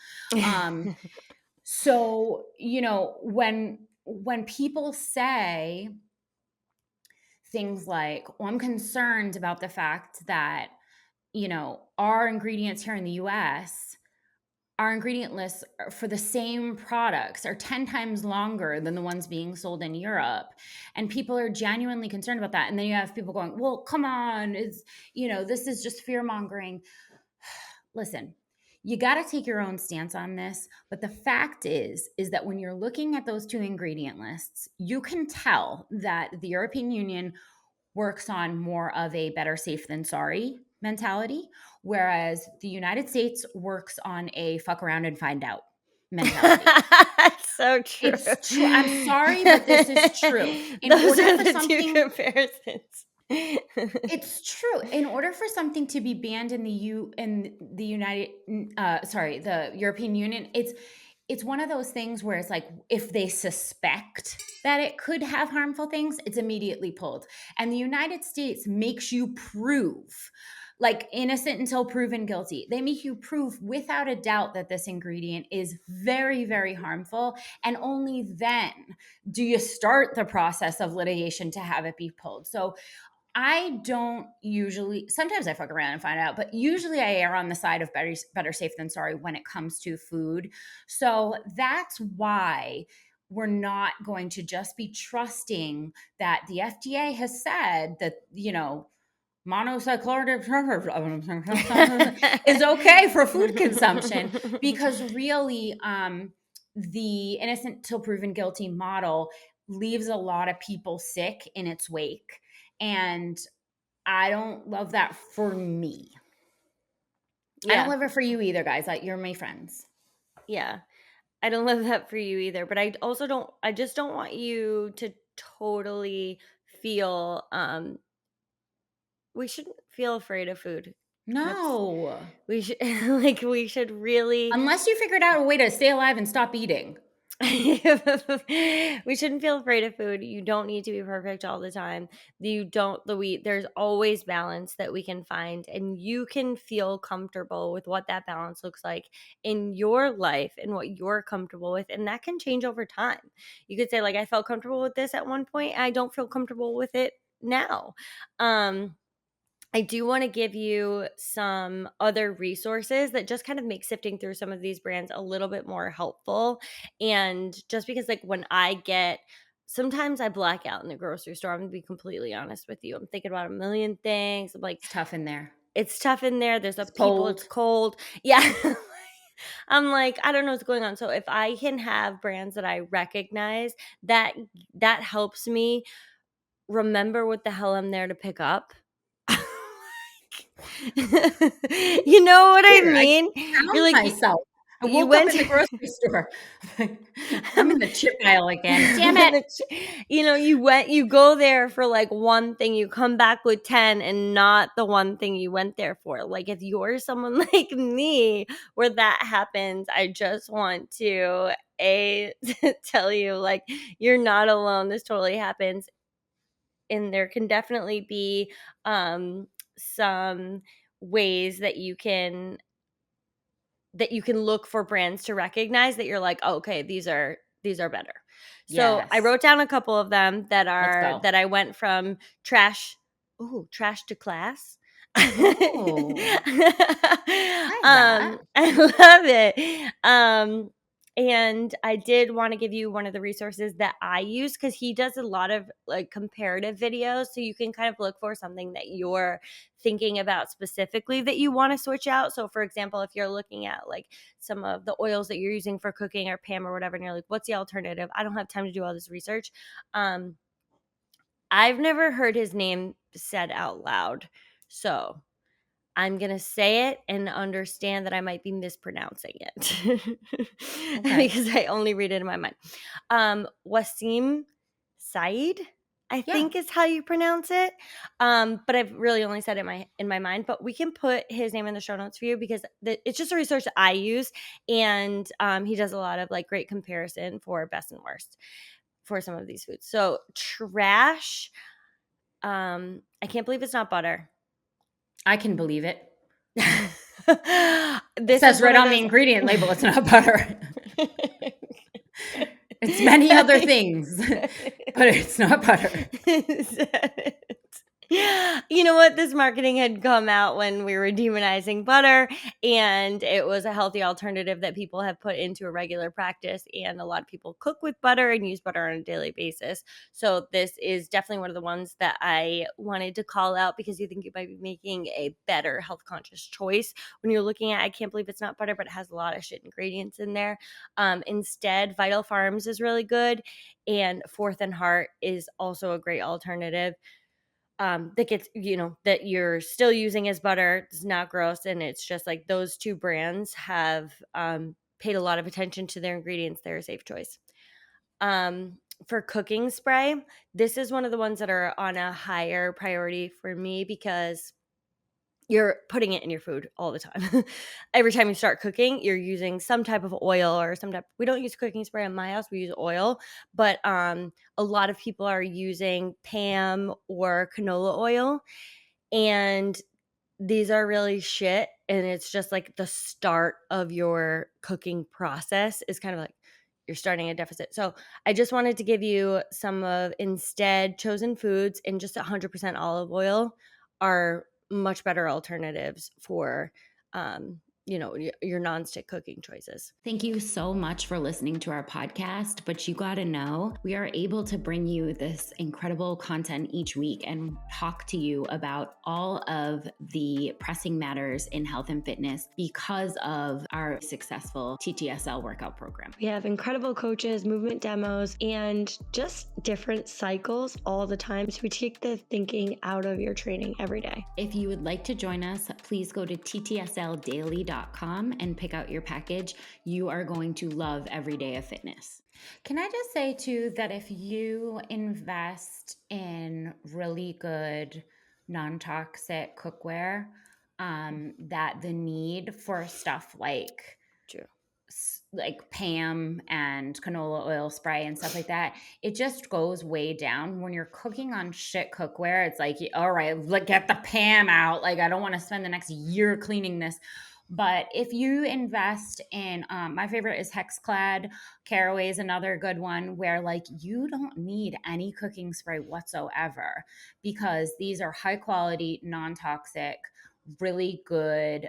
Um, so, when people say things like, well, I'm concerned about the fact that, our ingredients here in the US, our ingredient lists for the same products are 10 times longer than the ones being sold in Europe. And people are genuinely concerned about that. And then you have people going, well, come on, this is just fear mongering. Listen, you got to take your own stance on this. But the fact is that when you're looking at those two ingredient lists, you can tell that the European Union works on more of a better safe than sorry mentality, whereas the United States works on a fuck around and find out mentality. That's so true. It's true. I'm sorry, but this is true. In Those order are for the 2 something, comparisons. it's true. In order for something to be banned in the the European Union, it's one of those things where it's like if they suspect that it could have harmful things, it's immediately pulled. And the United States makes you prove like innocent until proven guilty. They make you prove without a doubt that this ingredient is very, very harmful. And only then do you start the process of litigation to have it be pulled. So I don't usually, sometimes I fuck around and find out, but usually I err on the side of better safe than sorry when it comes to food. So that's why we're not going to just be trusting that the FDA has said that, monocycloric is okay for food consumption, because really, the innocent till proven guilty model leaves a lot of people sick in its wake. And I don't love that for me. I don't Yeah, love it for you either, guys. Like, you're my friends. yeah. I don't love that for you either, but I also don't I just don't want you to totally feel, we shouldn't feel afraid of food. That's No. we should like, we should really Unless you figured out a way to stay alive and stop eating. we shouldn't feel afraid of food. You don't need to be perfect all the time. You don't the we There's always balance that we can find, and you can feel comfortable with what that balance looks like in your life and what you're comfortable with, and that can change over time. You could say like I felt comfortable with this at one point, I don't feel comfortable with it now. Um I do want to give you some other resources that just kind of make sifting through some of these brands a little bit more helpful. And just because, like, sometimes I black out in the grocery store. I'm going to be completely honest with you. I'm thinking about a million things. I'm like, It's tough in there. it's tough in there. There's a It's people, it's cold. cold. Yeah. I'm like, I don't know what's going on. So if I can have brands that I recognize, that that helps me remember what the hell I'm there to pick up. You know what I Here, I mean? You're found like myself. I you woke up went in the to grocery store. I'm in the chip aisle again. Damn it. you go there for like one thing, you come back with 10 and not the one thing you went there for. Like if you're someone like me where that happens, I just want to tell you like you're not alone. This totally happens, and there can definitely be some ways that you can look for brands to recognize that you're like, oh, okay, these are better. So I Yes. wrote down a couple of them Let's go. that I went from trash to class. Oh, I like that. I love it. And I did want to give you one of the resources that I use because he does a lot of like comparative videos. So you can kind of look for something that you're thinking about specifically that you want to switch out. So, for example, if you're looking at like some of the oils that you're using for cooking or Pam or whatever, and you're like, what's the alternative? I don't have time to do all this research. Um, I've never heard his name said out loud. So I'm going to say it and understand that I might be mispronouncing it Okay. because I only read it in my mind. Wasim Saeed, I Yeah, think is how you pronounce it. But I've really only said it in my mind. But we can put his name in the show notes for you because it's just a resource that I use, and he does a lot of like great comparison for best and worst for some of these foods. So trash. I can't believe it's not butter. I can believe it. It This says is one right of on the those. ingredient label it's not butter. It's many other things, but it's not butter. You know what? This marketing had come out when we were demonizing butter, and it was a healthy alternative that people have put into a regular practice. And a lot of people cook with butter and use butter on a daily basis. So, this is definitely one of the ones that I wanted to call out because you think you might be making a better health conscious choice when you're looking at, I can't believe it's not butter, but it has a lot of shit ingredients in there. Instead, Vital Farms is really good, and Fourth and Heart is also a great alternative. That gets, that you're still using as butter. It's not gross. And it's just like those two brands have paid a lot of attention to their ingredients. They're a safe choice. For cooking spray, this is one of the ones that are on a higher priority for me because you're putting it in your food all the time. Every time you start cooking, you're using some type of oil or some type. We don't use cooking spray in my house. We use oil, but a lot of people are using Pam or canola oil, and these are really shit. And it's just like the start of your cooking process is kind of like you're starting a deficit. So I just wanted to give you some of instead chosen foods and just 100% olive oil are much better alternatives for your nonstick cooking choices. Thank you so much for listening to our podcast. But you got to know, we are able to bring you this incredible content each week and talk to you about all of the pressing matters in health and fitness because of our successful TTSL workout program. We have incredible coaches, movement demos, and just different cycles all the time. So we take the thinking out of your training every day. If you would like to join us, please go to ttsldaily.com and pick out your package. You are going to love every day of fitness. Can I just say too that if you invest in really good non-toxic cookware, that the need for stuff True. like Pam and canola oil spray and stuff like that, it just goes way down. When you're cooking on shit cookware, it's like, all right, get the Pam out. Like, I don't want to spend the next year cleaning this. But if you invest in, my favorite is Hexclad. Caraway is another good one where like you don't need any cooking spray whatsoever because these are high quality, non-toxic, really good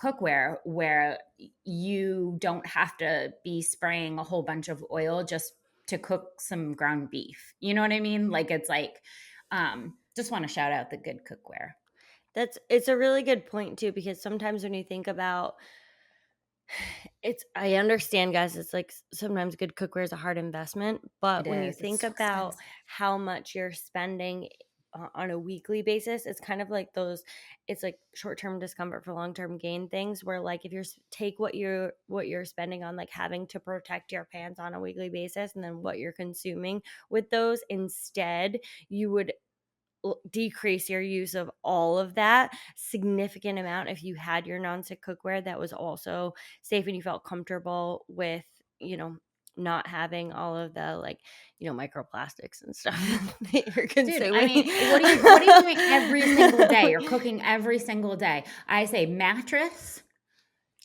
cookware where you don't have to be spraying a whole bunch of oil just to cook some ground beef. You know what I mean? Like it's like, just want to shout out the good cookware. It's a really good point too, because sometimes when you think about I understand, guys, it's like sometimes good cookware is a hard investment, but It when you is. It's think so about expensive. how much you're spending on a weekly basis, it's kind of like it's like short-term discomfort for long-term gain things where like if take what you're spending on like having to protect your pants on a weekly basis and then what you're consuming with those instead, you would decrease your use of all of that significant amount if you had your nonstick cookware that was also safe and you felt comfortable with not having all of the microplastics and stuff that you're Dude, I consuming. mean, what are you doing every single day? You're cooking every single day. I say mattress,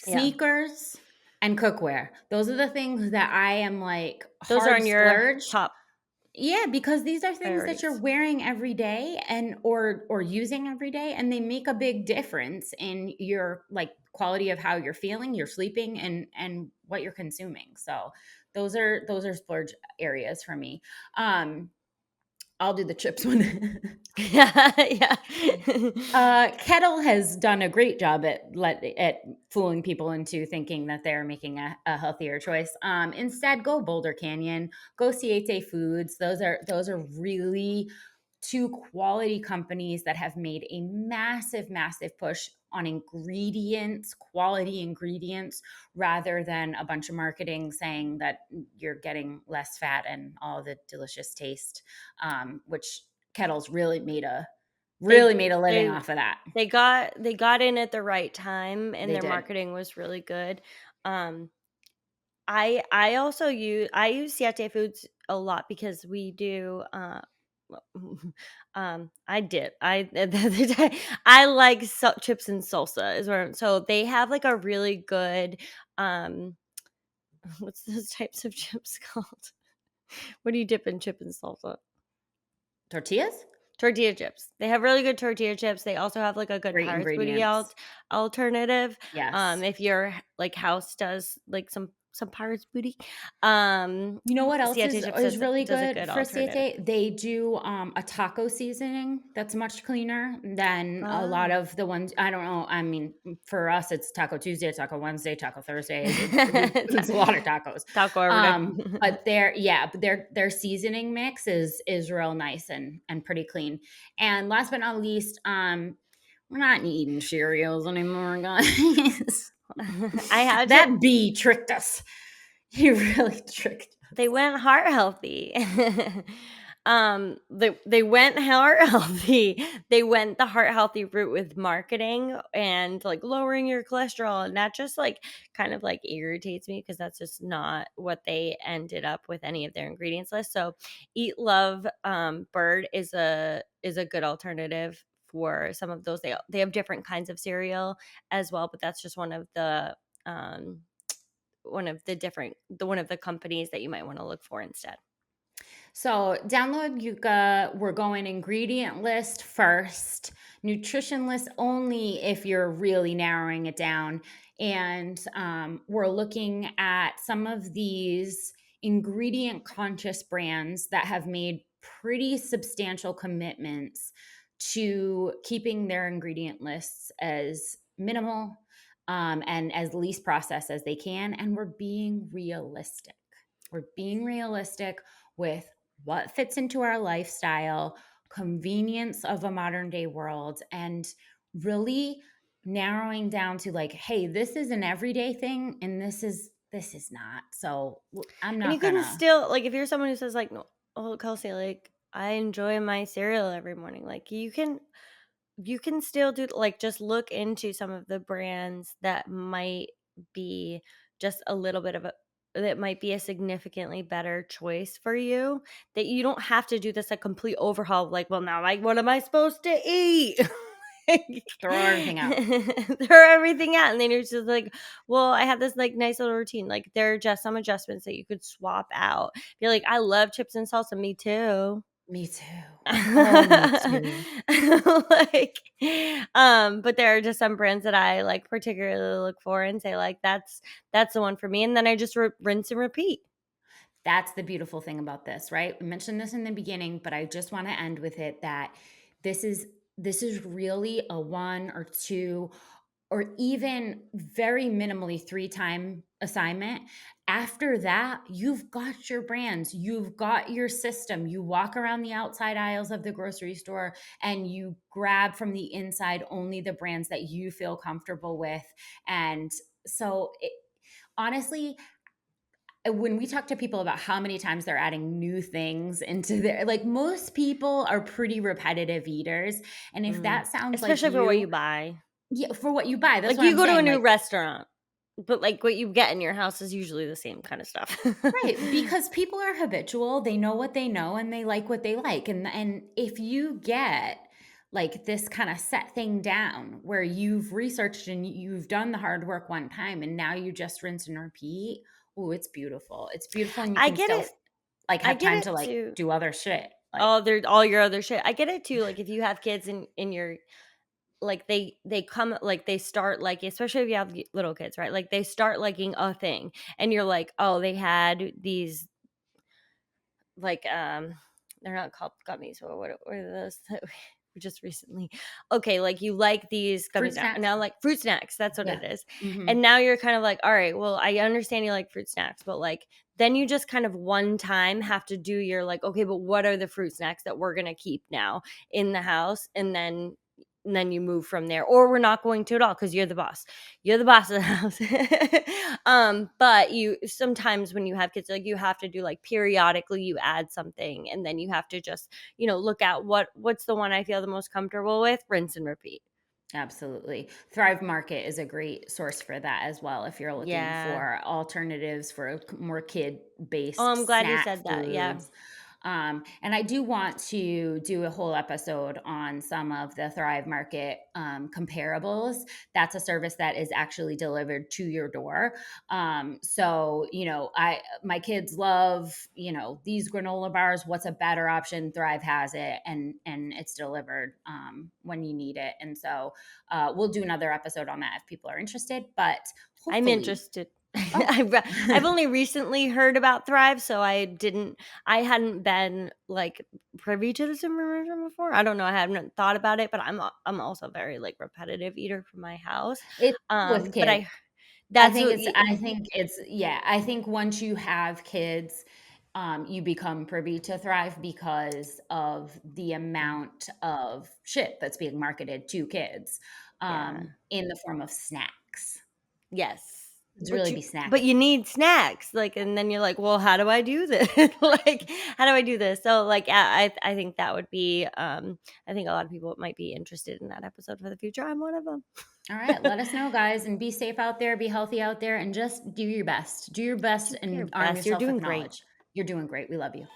Yeah, sneakers, and cookware. Those are the things that I am like those are hard on your splurge. top Yeah, because these are things that you're priorities. wearing every day and or using every day and they make a big difference in your like quality of how you're feeling, you're sleeping and what you're consuming. So those are splurge areas for me. I'll do the chips one. Yeah, yeah. Kettle has done a great job at fooling people into thinking that they're making a healthier choice. Instead, go Boulder Canyon, go Siete Foods. Those are really two quality companies that have made a massive, massive push on ingredients, quality ingredients, rather than a bunch of marketing saying that you're getting less fat and all the delicious taste, which Kettle's they really made a living they off of that. they got in at the right time and They their did. marketing was really good. um I use Siete Foods a lot because we do well, I did. The other day I like chips and salsa is where so they have like a really good um what's those types of chips called? What do you dip in chip and salsa? Tortillas? Tortilla chips. They have really good tortilla chips. They also have, like, a good Great Pirates Booty ingredients. alternative, Yes. if your, like, house does, like, some Pirates Booty. You know what else Siete is Chips is really does a good good for alternative. Siete? They do a taco seasoning that's much cleaner than a lot Oh. of the ones. I don't know. I mean, for us, it's Taco Tuesday, Taco Wednesday, Taco Thursday. Ta It's a lot of tacos. taco every day. But their seasoning mix is real nice and pretty clean. And last but not least, we're not eating Cheerios anymore, guys. I had to That bee tricked us. He really tricked They us. went heart healthy. They went heart healthy. They went the heart healthy route with marketing and like lowering your cholesterol, and that just like kind of like irritates me because that's just not what they ended up with any of their ingredients list. So, Eat Love Bird is a good alternative for some of those. They have different kinds of cereal as well, but that's just um one of the companies that you might want to look for instead. So download Yuka. We're going ingredient list first, nutrition list only if you're really narrowing it down. And we're looking at some of these ingredient conscious brands that have made pretty substantial commitments to keeping their ingredient lists as minimal and as least processed as they can. And we're being realistic. We're being realistic with what fits into our lifestyle, convenience of a modern day world, and really narrowing down to like, hey, this is an everyday thing and this is not. So I'm And you not can gonna. still like if you're someone who says like, "No, oh, Kelsey, like I enjoy my cereal every morning." Like you can still do like just look into some of the brands that might be just a little bit of a that might be a significantly better choice for you, that you don't have to do this a complete overhaul of like, well, now like what am I supposed to eat? Like, Throw everything out. throw everything out, and then you're just like, well, I have this like nice little routine. Like there are just some adjustments that you could swap out. You're like, I love chips and salsa. Me too. Me too. Oh, me too. Like, but there are just some brands that I like particularly look for and say like that's the one for me, and then I just rinse and repeat. That's the beautiful thing about this, right? I mentioned this in the beginning, but I just want to end with it that this is this is really a one or two or even very minimally three-time assignment. After that, you've got your brands, you've got your system. You walk around the outside aisles of the grocery store and you grab from the inside only the brands that you feel comfortable with. And so honestly, when we talk to people about how many times they're adding new things into their, like, most people are pretty repetitive eaters, and if Mm. that sounds like Especially for what you, you buy. yeah, for what you buy, that's Like what you I'm go to a saying, new like, restaurant, but like what you get in your house is usually the same kind of stuff. right, because people are habitual, they know what they know, and they like what they like, and if you get, like, this kinda set thing down where you've researched and you've done the hard work one time, and now you just rinse and repeat, ooh, it's beautiful, and you I can get still, it. like, I have get time it to, like, too. do other shit, like, All your other shit. I get it too. Like if you have kids in your like they come like they start like especially if you have little kids, right? Like they start liking a thing and you're like, "Oh, they had these like they're not called gummies. What are those that we just recently okay, like you like these fruit gummies now, snacks. now like fruit snacks, that's what Yeah. it is. Mhm. And now you're kind of like, all right, well, I understand you like fruit snacks, but like then you just kind of one time have to do your like, okay, but what are the fruit snacks that we're gonna keep now in the house? And then you move from there, or we're not going to at all because you're the boss. You're the boss of the house. But you sometimes when you have kids, like you have to do like periodically you add something and then you have to just, look at what's the one I feel the most comfortable with, rinse and repeat. Absolutely. Thrive Market is a great source for that as well if you're looking Yeah. for alternatives for more Oh, kid-based I'm glad you snack said that. Yeah. foods. And I do want to do a whole episode on some of the Thrive Market comparables. That's a service that is actually delivered to your door. So my kids love these granola bars. What's a better option? Thrive has it, and it's delivered when you need it. And so we'll do another episode on that if people are interested. But I'm hopefully, interested. oh. I've only recently heard about Thrive, so I hadn't been like privy to this information before. I don't know. I hadn't thought about it, but I'm also very like repetitive eater for my house. It's with But kids. that's what I think once you have kids, you become privy to Thrive because of the amount of shit that's being marketed to kids, yeah. in the form of snacks. Yes. It's But really you be but snacking. you need snacks, like, and then you're like, "Well, how do I do this?" Like, "How do I do this?" So, like, yeah, I think that would be, I think a lot of people might be interested in that episode for the future. I'm one of them. All right, let us know, guys, and be safe out there, be healthy out there, and just do your best. Do your best Do your and arm best. You're yourself with doing great. knowledge. You're doing great. We love you.